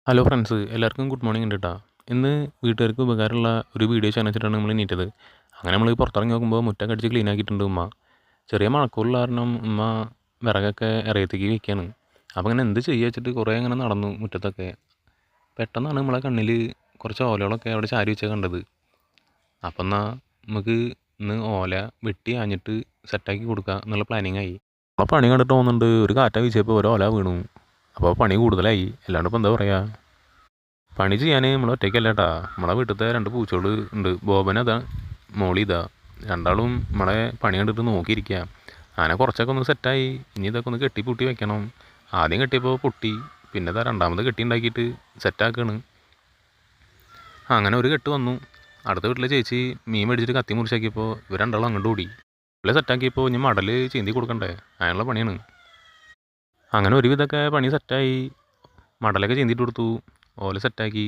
Hello friends, എല്ലാവർക്കും good morning ഉണ്ട് കേട്ടോ. ഇന്ന് വീട്ടുകാർക്ക് ഉപകാരമുള്ള ഒരു വീഡിയോ ചെയ്യാൻ വെച്ചിട്ടാണ് നമ്മൾ എണീറ്റത്. അങ്ങനെ നമ്മൾ പുറത്തിറങ്ങി നോക്കുമ്പോൾ മുറ്റൊക്കെ അടിച്ച് ക്ലീൻ ആക്കിയിട്ടുണ്ട് ഉമ്മ. ചെറിയ മഴക്കോളുള്ള കാരണം ഉമ്മ വിറകൊക്കെ ഇറയത്തേക്ക് വയ്ക്കുകയാണ്. അപ്പോൾ അങ്ങനെ എന്ത് ചെയ്യുക വെച്ചിട്ട് കുറേ അങ്ങനെ നടന്നു മുറ്റത്തൊക്കെ. പെട്ടെന്നാണ് നമ്മളെ കണ്ണിൽ കുറച്ച് ഓലകളൊക്കെ അവിടെ ചാരി വെച്ചാൽ കണ്ടത്. അപ്പം എന്നാൽ നമുക്ക് ഇന്ന് ഓല വെട്ടി ആഞ്ഞിട്ട് സെറ്റാക്കി കൊടുക്കുക എന്നുള്ള പ്ലാനിങ് ആയി. നമ്മളെ പണി കണ്ടിട്ട് തോന്നുന്നുണ്ട്, ഒരു കാറ്റ വീശിയപ്പോൾ ഓരോ ഓല വീണു. അപ്പോൾ പണി കൂടുതലായി. അല്ലാണ്ട് ഇപ്പോൾ എന്താ പറയുക. പണി ചെയ്യാൻ നമ്മൾ ഒറ്റയ്ക്കല്ല കേട്ടാ. നമ്മളെ വീട്ടിലത്തെ 2 പൂച്ചകൾ ഉണ്ട്. ബോബനതാ, മോളിതാ. രണ്ടാളും നമ്മളെ പണി കണ്ടിട്ട് നോക്കിയിരിക്കുക. അങ്ങനെ കുറച്ചൊക്കെ ഒന്ന് സെറ്റായി. ഇനി ഇതൊക്കെ ഒന്ന് കെട്ടിപ്പൂട്ടി വെക്കണം. ആദ്യം കെട്ടിയപ്പോൾ പൊട്ടി, പിന്നെ ഇതാ രണ്ടാമത് കെട്ടി ഉണ്ടാക്കിയിട്ട് സെറ്റാക്കുകയാണ്. അങ്ങനെ ഒരു കെട്ട് വന്നു. അടുത്ത വീട്ടിലെ ചേച്ചി മീൻ മേടിച്ചിട്ട് കത്തി മുറിച്ചാക്കിയപ്പോൾ ഇവർ രണ്ടാളും അങ്ങോട്ട് ഓടി. ഇവിടെ സെറ്റാക്കിയപ്പോൾ ഇനി മടൽ ചീന്തി കൊടുക്കണ്ടേ, അതിനുള്ള പണിയാണ്. അങ്ങനെ ഒരുവിധമൊക്കെ പണി സെറ്റായി. മടലൊക്കെ ചീന്തിയിട്ട് കൊടുത്തു, ഓല സെറ്റാക്കി.